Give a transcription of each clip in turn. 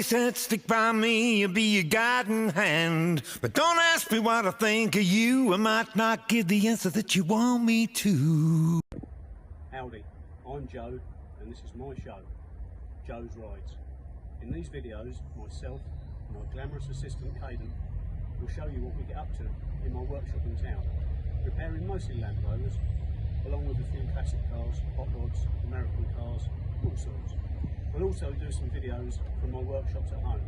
said, stick by me, you'll be your guiding hand. But don't ask me what I think of you, I might not give the answer that you want me to. Howdy, I'm Joe, and this is my show, Joe's Rides. In these videos, myself and my glamorous assistant Caden will show you what we get up to in my workshop in town, repairing mostly Land Rovers, along with a few classic cars, hot rods, American cars, all sorts. We'll also do some videos from my workshops at home,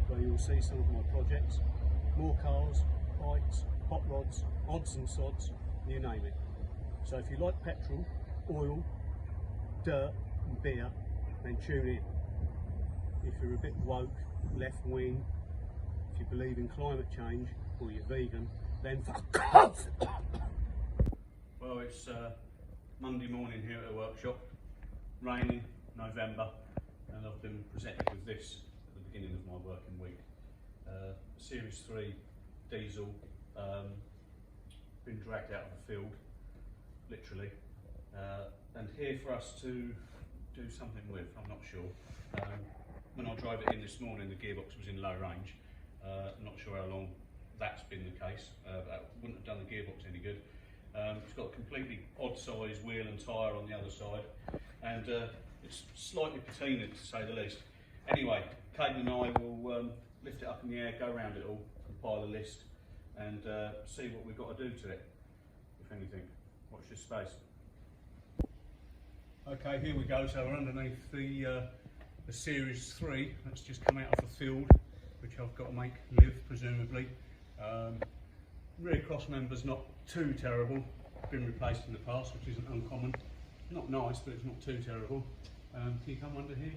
where you will see some of my projects, more cars, bikes, hot rods, odds and sods, you name it. So if you like petrol, oil, dirt and beer, then tune in. If you're a bit woke, left wing, if you believe in climate change or you're vegan, then fuck off! Well, it's Monday morning here at the workshop, raining, November, and I've been presented with this at the beginning of my working week. Series 3 diesel, been dragged out of the field, literally, and here for us to do something with, I'm not sure. When I drove it in this morning, the gearbox was in low range. I'm not sure how long that's been the case. That wouldn't have done the gearbox any good. It's got a completely odd size wheel and tyre on the other side, and it's slightly patinaed to say the least. Anyway, Caden and I will lift it up in the air, go around it all, compile a list, and see what we've got to do to it, if anything. Watch this space. Okay, here we go. So we're underneath the Series 3 that's just come out of the field, which I've got to make live, presumably. Rear cross member's not too terrible, been replaced in the past, which isn't uncommon. Not nice, but it's not too terrible. Can you come under here,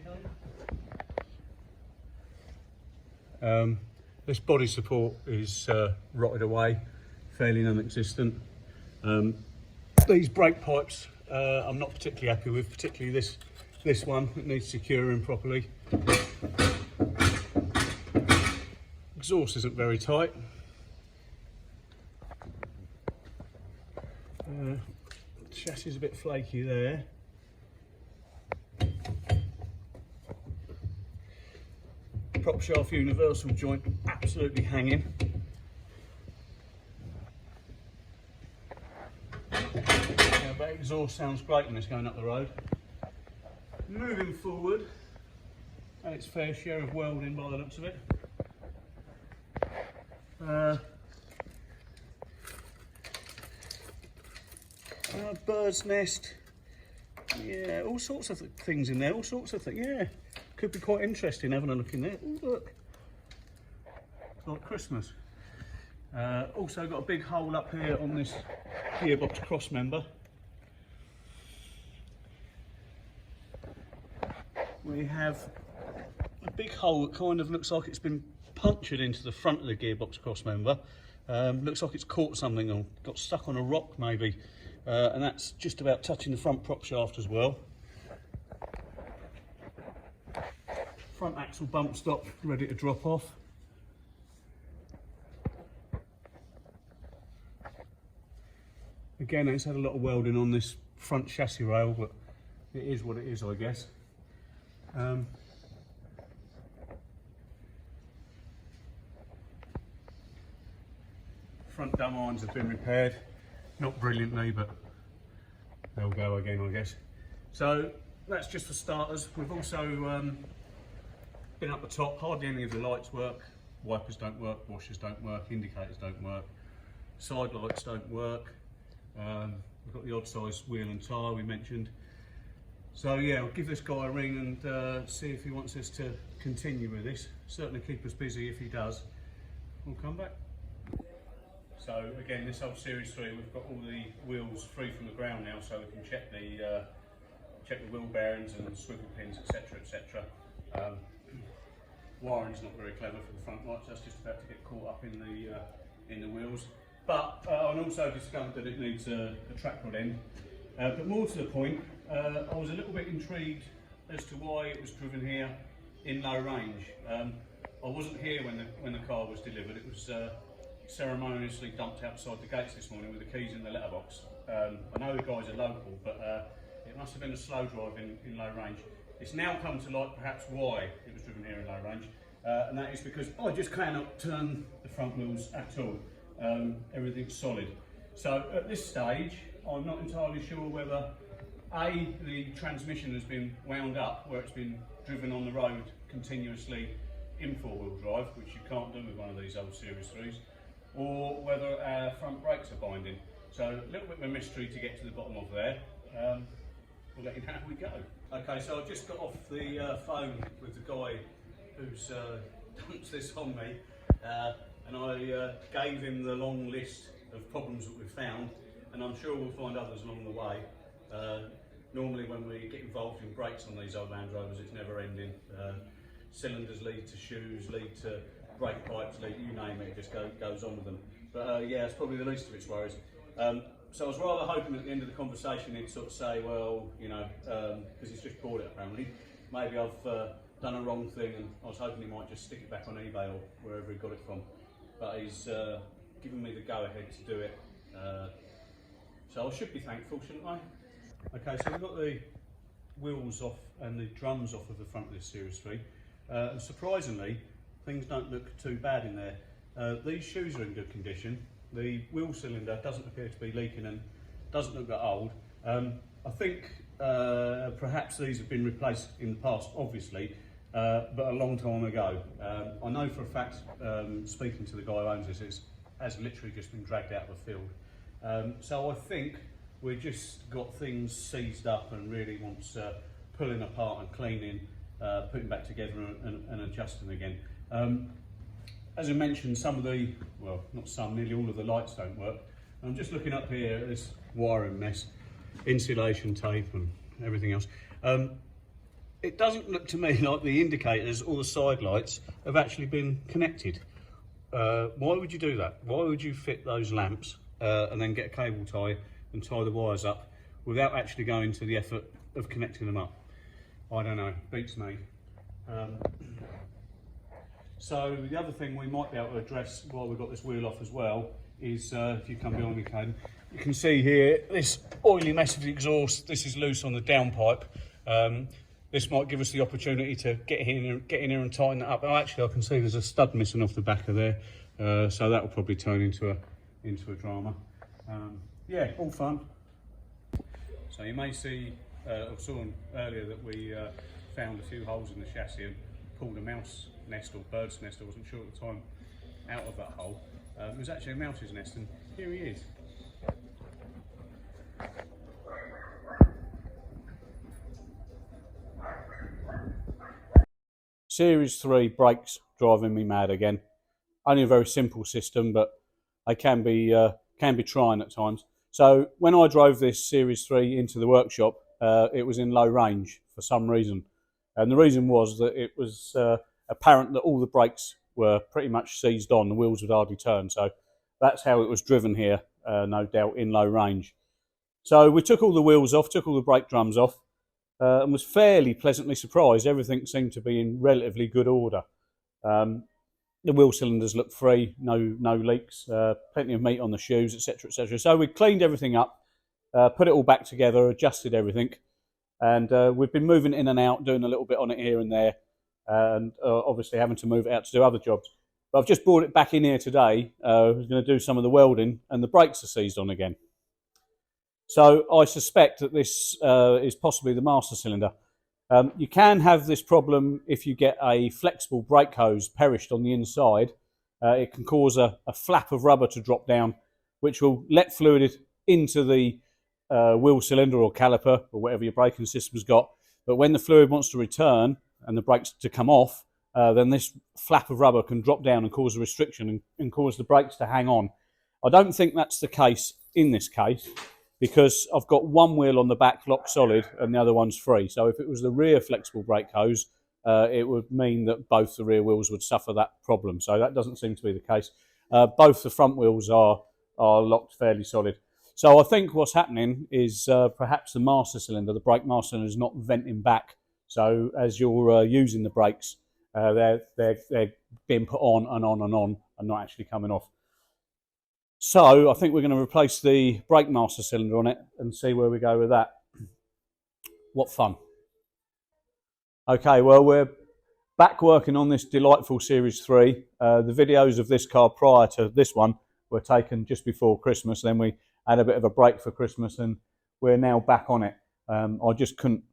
Cody? This body support is rotted away, fairly non-existent. These brake pipes I'm not particularly happy with, particularly this one that needs securing properly. Exhaust isn't very tight. Chassis is a bit flaky there. Prop shaft universal joint absolutely hanging. Yeah, but exhaust sounds great when it's going up the road. Moving forward, and its fair share of welding by the looks of it. Bird's nest, yeah, all sorts of things in there, all sorts of things, yeah. Could be quite interesting having a look in there. Ooh, look, it's like Christmas. Also got a big hole up here on this gearbox cross member. We have a big hole that kind of looks like it's been punctured into the front of the gearbox cross member. Looks like it's caught something or got stuck on a rock maybe. And that's just about touching the front prop shaft as well. Front axle bump stop ready to drop off. Again, it's had a lot of welding on this front chassis rail, but it is what it is, I guess. Front dam irons have been repaired. Not brilliantly, but they'll go again, I guess. So that's just for starters. We've also been up the top. Hardly any of the lights work. Wipers don't work, washers don't work, indicators don't work, side lights don't work. We've got the odd size wheel and tyre we mentioned. So yeah, I'll give this guy a ring and see if he wants us to continue with this. Certainly keep us busy if he does. We'll come back. So again, this old Series 3, we've got all the wheels free from the ground now, so we can check the wheel bearings and swivel pins, etc., etc. Wiring's not very clever for the front lights. That's just about to get caught up in the wheels. But I also discovered that it needs a track rod end. But more to the point, I was a little bit intrigued as to why it was driven here in low range. I wasn't here when the car was delivered. It was ceremoniously dumped outside the gates this morning with the keys in the letterbox. I know the guys are local, but it must have been a slow drive in low range. It's now come to light perhaps why it was driven here in low range. and that is because I just cannot turn the front wheels at all. Everything's solid. So at this stage, I'm not entirely sure whether the transmission has been wound up where it's been driven on the road continuously in four-wheel drive, which you can't do with one of these old Series 3s, or whether our front brakes are binding. So a little bit of a mystery to get to the bottom of there. We'll let you know how we go. Okay, so I've just got off the phone with the guy who's dumped this on me, and I gave him the long list of problems that we've found, and I'm sure we'll find others along the way. Normally when we get involved in brakes on these old Land Rovers, it's never ending. Cylinders lead to shoes, lead to brake pipes, lead, you name it, it just goes on with them. But yeah, it's probably the least of its worries. So I was rather hoping at the end of the conversation he'd sort of say, well, you know, because he's just bought it apparently, maybe I've done a wrong thing, and I was hoping he might just stick it back on eBay or wherever he got it from. But he's given me the go-ahead to do it. So I should be thankful, shouldn't I? Okay, so we've got the wheels off and the drums off of the front of this Series 3. And surprisingly, things don't look too bad in there. These shoes are in good condition. The wheel cylinder doesn't appear to be leaking and doesn't look that old. I think perhaps these have been replaced in the past, obviously, but a long time ago. I know for a fact, speaking to the guy who owns this, it has literally just been dragged out of the field. So I think we've just got things seized up and really wants pulling apart and cleaning, putting back together and adjusting again. As I mentioned, some of the, well, not some, nearly all of the lights don't work. And I'm just looking up here at this wiring mess, insulation tape and everything else. It doesn't look to me like the indicators or the side lights have actually been connected. Why would you do that? Why would you fit those lamps and then get a cable tie and tie the wires up without actually going to the effort of connecting them up? I don't know, beats me. So the other thing we might be able to address while we've got this wheel off as well is, if you come behind me, Caden, you can see here this oily mess of the exhaust. This is loose on the downpipe. This might give us the opportunity to get in here and tighten that up. Oh, actually, I can see there's a stud missing off the back of there, so that will probably turn into a drama. Yeah, all fun. So you may see, I saw earlier that we found a few holes in the chassis and pulled a mouse nest or bird's nest, I wasn't sure at the time, out of that hole. It was actually a mouse's nest, and here he is. Series 3 brakes driving me mad again. Only a very simple system, but they can be trying at times. So when I drove this Series 3 into the workshop, it was in low range for some reason. And the reason was that it was apparent that all the brakes were pretty much seized on, the wheels would hardly turn. So that's how it was driven here, no doubt, in low range. So we took all the wheels off, took all the brake drums off, and was fairly pleasantly surprised. Everything seemed to be in relatively good order. The wheel cylinders looked free, no leaks, plenty of meat on the shoes, etc., etc. So we cleaned everything up, put it all back together, adjusted everything, and we've been moving in and out, doing a little bit on it here and there, and obviously having to move it out to do other jobs. But I've just brought it back in here today. I was going to do some of the welding, and the brakes are seized on again. So I suspect that this is possibly the master cylinder. You can have this problem if you get a flexible brake hose perished on the inside. It can cause a flap of rubber to drop down, which will let fluid into the wheel cylinder or caliper or whatever your braking system's got. But when the fluid wants to return and the brakes to come off, then this flap of rubber can drop down and cause a restriction and cause the brakes to hang on. I don't think that's the case in this case, because I've got one wheel on the back locked solid and the other one's free. So if it was the rear flexible brake hose, it would mean that both the rear wheels would suffer that problem. So that doesn't seem to be the case. Both the front wheels are locked fairly solid. So I think what's happening is perhaps the master cylinder, the brake master cylinder, is not venting back. So as you're using the brakes, they're being put on and on and on and not actually coming off. So I think we're going to replace the brake master cylinder on it and see where we go with that. What fun. Okay, well, we're Back working on this delightful Series 3. The videos of this car prior to this one were taken just before Christmas. Then we had a bit of a break for Christmas and we're now back on it. I just couldn't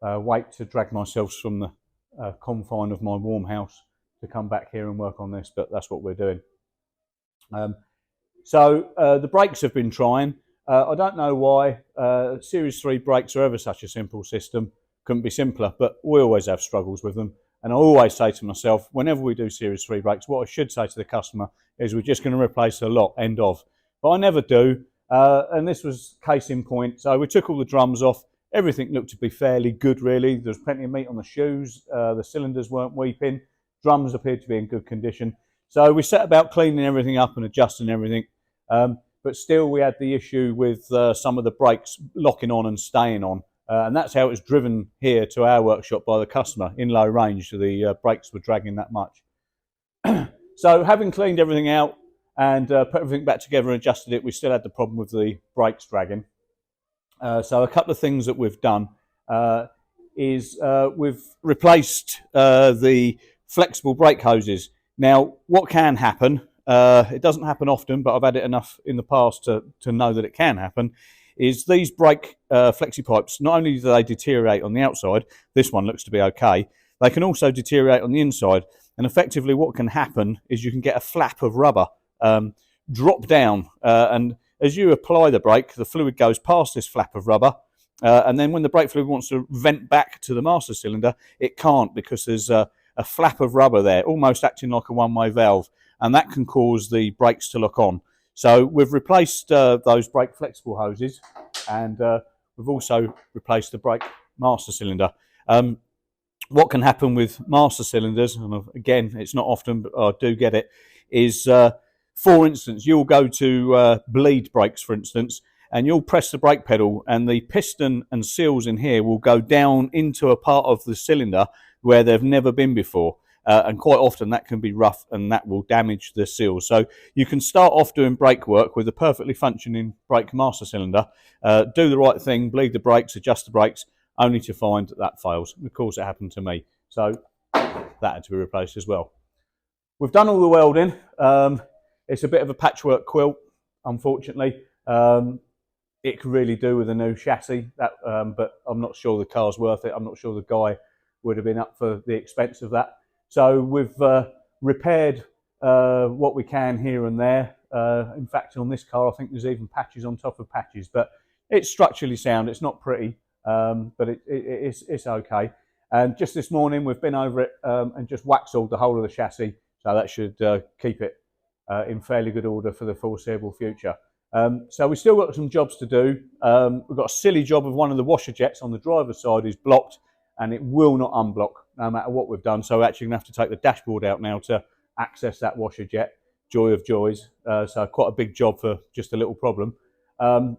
wait to drag myself from the confine of my warm house to come back here and work on this, but that's what we're doing. So the brakes have been trying. I don't know why. Series 3 brakes are ever such a simple system. Couldn't be simpler, but we always have struggles with them. And I always say to myself, whenever we do Series 3 brakes, what I should say to the customer is we're just going to replace the lot, end of. But I never do. And this was case in point. So we took all the drums off. Everything looked to be fairly good, really. There was plenty of meat on the shoes. The cylinders weren't weeping. Drums appeared to be in good condition. So we set about cleaning everything up and adjusting everything. But still, we had the issue with some of the brakes locking on and staying on. And that's how it was driven here to our workshop by the customer in low range. The brakes were dragging that much. So having cleaned everything out and put everything back together and adjusted it, we still had the problem with the brakes dragging. So a couple of things that we've done is we've replaced the flexible brake hoses. Now, what can happen, it doesn't happen often, but I've had it enough in the past to know that it can happen, is these brake flexi pipes, not only do they deteriorate on the outside, this one looks to be okay, they can also deteriorate on the inside. And effectively what can happen is you can get a flap of rubber drop down, and as you apply the brake, the fluid goes past this flap of rubber, and then when the brake fluid wants to vent back to the master cylinder, it can't, because there's a flap of rubber there, almost acting like a one-way valve, and that can cause the brakes to lock on. So we've replaced those brake flexible hoses, and we've also replaced the brake master cylinder. What can happen with master cylinders, and again, it's not often, but I do get it, is for instance, you'll go to bleed brakes, for instance, and you'll press the brake pedal and the piston and seals in here will go down into a part of the cylinder where they've never been before. And quite often that can be rough and that will damage the seals. So you can start off doing brake work with a perfectly functioning brake master cylinder, do the right thing, bleed the brakes, adjust the brakes, only to find that fails. Of course, it happened to me. So that had to be replaced as well. We've done all the welding. It's a bit of a patchwork quilt, unfortunately. It could really do with a new chassis, but I'm not sure the car's worth it. I'm not sure the guy would have been up for the expense of that. So we've repaired what we can here and there. In fact, on this car, I think there's even patches on top of patches, but it's structurally sound. It's not pretty, but it's okay. And just this morning, we've been over it and just wax-alled the whole of the chassis, so that should keep it in fairly good order for the foreseeable future. So we've still got some jobs to do. We've got a silly job of one of the washer jets on the driver's side is blocked, and it will not unblock no matter what we've done. So we're actually going to have to take the dashboard out now to access that washer jet. Joy of joys. So quite a big job for just a little problem. The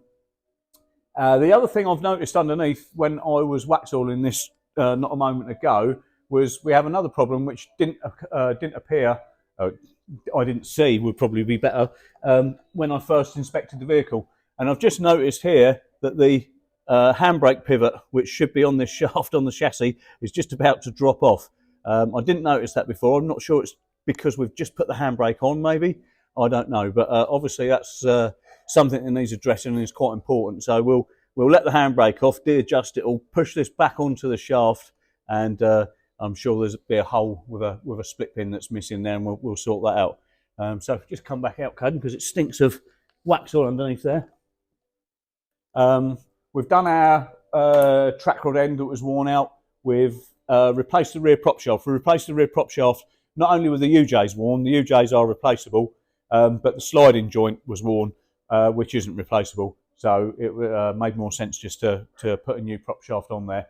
other thing I've noticed underneath when I was wax-alling this not a moment ago was we have another problem which didn't appear, I didn't see, would probably be better, when I first inspected the vehicle. And I've just noticed here that the handbrake pivot, which should be on this shaft on the chassis, is just about to drop off. I didn't notice that before. I'm not sure it's because we've just put the handbrake on, maybe. I don't know. But obviously that's something that needs addressing and is quite important. So we'll let the handbrake off, de-adjust it all, push this back onto the shaft, and I'm sure there's be a hole with a split pin that's missing there, and we'll sort that out. So just come back out, Caden, because it stinks of wax all underneath there. We've done our track rod end that was worn out. We've replaced the rear prop shaft. We replaced the rear prop shaft not only with the UJs worn, the UJs are replaceable, but the sliding joint was worn, which isn't replaceable. So it made more sense just to put a new prop shaft on there.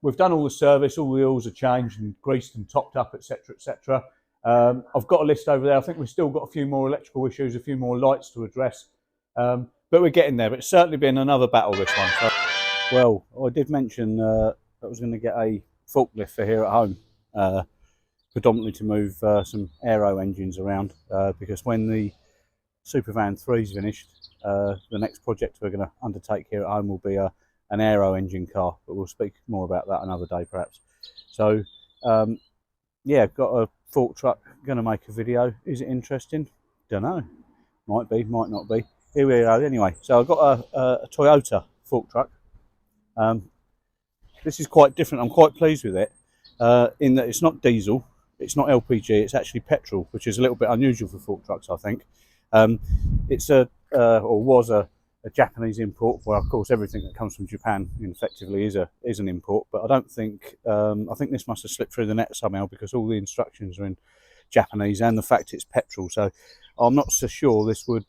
We've done all the service, all the oils are changed and greased and topped up, etc., etc. I've got a list over there. I think we've still got a few more electrical issues, a few more lights to address. But we're getting there. But it's certainly been another battle, this one. So, well, I did mention that I was going to get a forklift for here at home, predominantly to move some aero engines around, because when the Supervan 3 is finished, the next project we're going to undertake here at home will be an aero engine car, but we'll speak more about that another day perhaps. So yeah, got a fork truck, going to make a video. Is it interesting? Don't know. Might be, might not be. Here we go anyway. So I've got a Toyota fork truck. This is quite different. I'm quite pleased with it in that it's not diesel, it's not LPG, it's actually petrol, which is a little bit unusual for fork trucks, I think. It's or was a Japanese import. Well, of course, everything that comes from Japan effectively is an import. But I don't think I think this must have slipped through the net somehow because all the instructions are in Japanese and the fact it's petrol. So I'm not so sure this would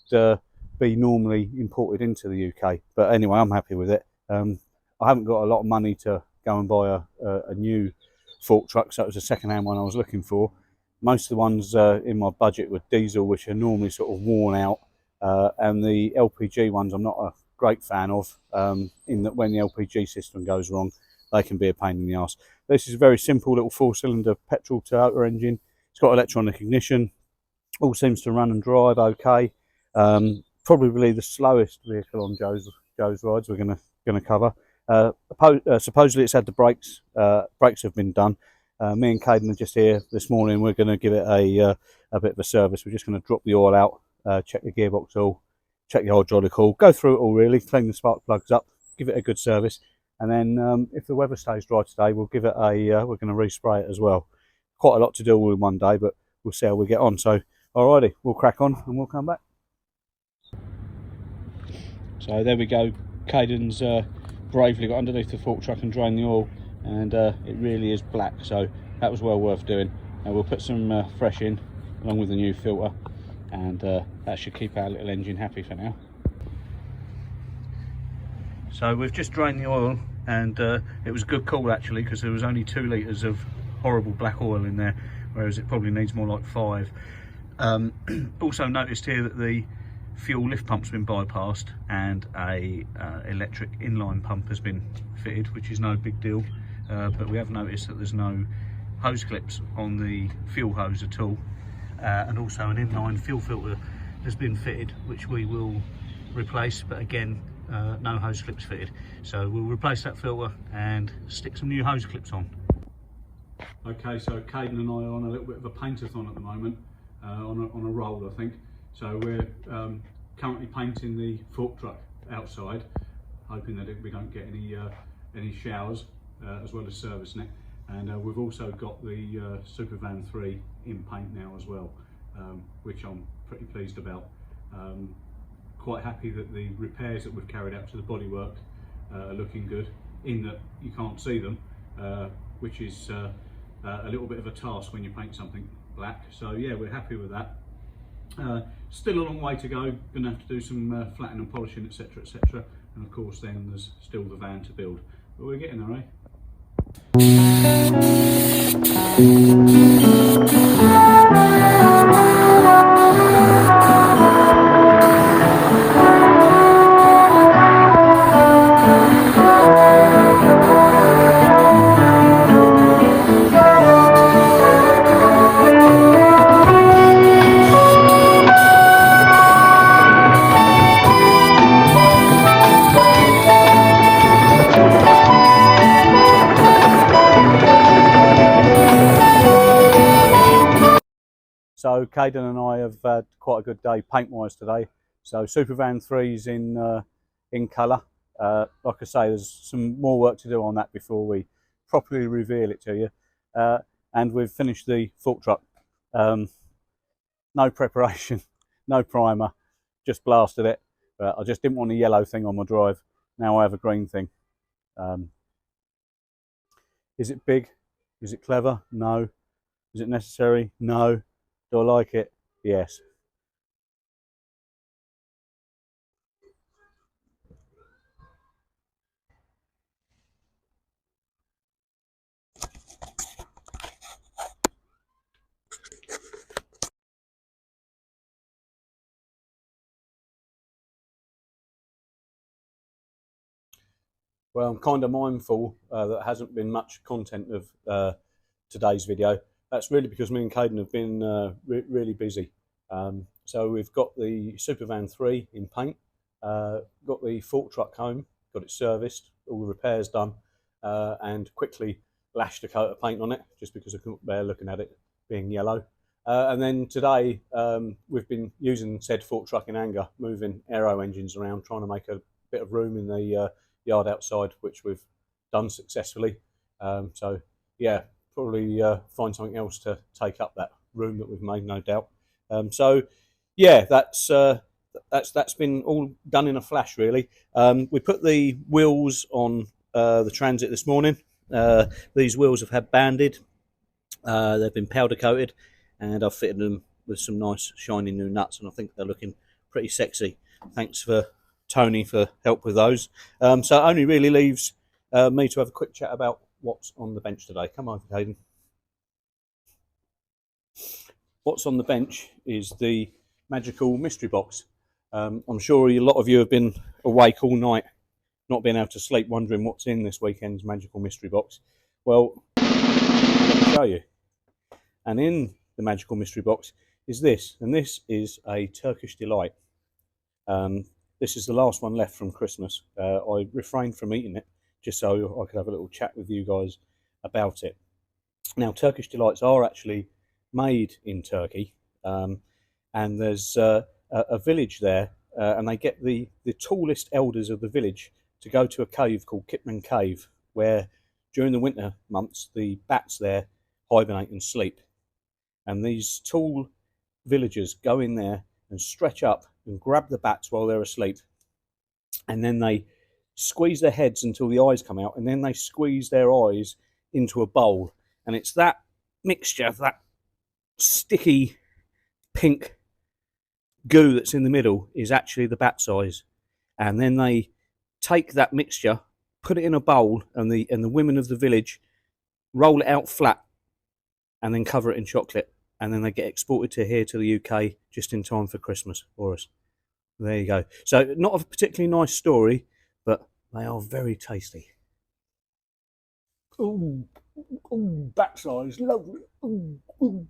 be normally imported into the UK. But anyway, I'm happy with it. I haven't got a lot of money to go and buy a new fork truck, so it was a second-hand one I was looking for. Most of the ones in my budget were diesel, which are normally sort of worn out, and the LPG ones I'm not a great fan of, in that when the LPG system goes wrong, they can be a pain in the arse. This is a very simple little four-cylinder petrol Toyota engine. It's got electronic ignition, all seems to run and drive okay. Probably the slowest vehicle on Joe's rides we're going to cover. Supposedly it's had the brakes. Brakes have been done. Me and Caden are just here this morning. We're going to give it a bit of a service. We're just going to drop the oil out, check the gearbox oil, check the hydraulic oil, go through it all really, clean the spark plugs up, give it a good service, and then if the weather stays dry today, we'll give it we're going to respray it as well. Quite a lot to do all in one day, but we'll see how we get on. So, alrighty, we'll crack on and we'll come back. So there we go. Caden's bravely got underneath the fork truck and drained the oil, and it really is black, so that was well worth doing. And we'll put some fresh in along with the new filter, and that should keep our little engine happy for now. So we've just drained the oil, and it was a good call actually, because there was only 2 litres of horrible black oil in there, whereas it probably needs more like 5. Also noticed here that the fuel lift pump's been bypassed and a electric inline pump has been fitted, which is no big deal, but we have noticed that there's no hose clips on the fuel hose at all, and also an inline fuel filter has been fitted, which we will replace, but again no hose clips fitted, so we'll replace that filter and stick some new hose clips on. Okay, so Caden and I are on a little bit of a paint-a-thon at the moment, on a roll I think. So we're currently painting the fork truck outside, hoping that we don't get any showers, as well as servicing it. And we've also got the Supervan 3 in paint now as well, which I'm pretty pleased about. Quite happy that the repairs that we've carried out to the bodywork are looking good, in that you can't see them, which is a little bit of a task when you paint something black. So yeah, we're happy with that. Still a long way to go, going to have to do some flattening and polishing, etc, etc, and of course then there's still the van to build, but we're getting there, eh? So Caden and I have had quite a good day paint-wise today. So Supervan 3's in colour. Like I say, there's some more work to do on that before we properly reveal it to you. And we've finished the fork truck. No preparation, no primer, just blasted it. I just didn't want a yellow thing on my drive. Now I have a green thing. Is it big? Is it clever? No. Is it necessary? No. Do I like it? Yes. Well, I'm kind of mindful that there hasn't been much content of today's video. That's really because me and Caden have been really busy. So we've got the Supervan 3 in paint, got the fork truck home, got it serviced, all the repairs done, and quickly lashed a coat of paint on it just because I couldn't bear looking at it being yellow. And then today we've been using said fork truck in anger, moving aero engines around, trying to make a bit of room in the yard outside, which we've done successfully. So yeah, probably find something else to take up that room that we've made, no doubt. So yeah, that's been all done in a flash, really. We put the wheels on the Transit this morning. These wheels have had banded. They've been powder coated, and I've fitted them with some nice shiny new nuts, and I think they're looking pretty sexy. Thanks for Tony for help with those. So it only really leaves me to have a quick chat about what's on the bench today. Come on, Hayden. What's on the bench is the magical mystery box. I'm sure a lot of you have been awake all night, not being able to sleep, wondering what's in this weekend's magical mystery box. Well, let me show you. And in the magical mystery box is this, and this is a Turkish delight. This is the last one left from Christmas. I refrained from eating it just so I could have a little chat with you guys about it. Now, Turkish delights are actually made in Turkey, and there's a village there, and they get the tallest elders of the village to go to a cave called Kitman Cave, where during the winter months the bats there hibernate and sleep. And these tall villagers go in there and stretch up and grab the bats while they're asleep, and then they squeeze their heads until the eyes come out, and then they squeeze their eyes into a bowl, and it's that mixture, that sticky pink goo that's in the middle is actually the bat's eyes. And then they take that mixture, put it in a bowl, and the women of the village roll it out flat and then cover it in chocolate, and then they get exported to here to the UK just in time for Christmas for us. There you go. So not a particularly nice story, but they are very tasty. Ooh, ooh, bat's eyes, lovely. Ooh, ooh.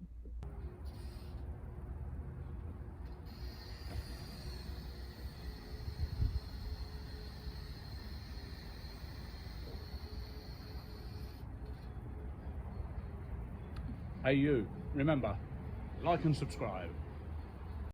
Hey you, remember, like and subscribe.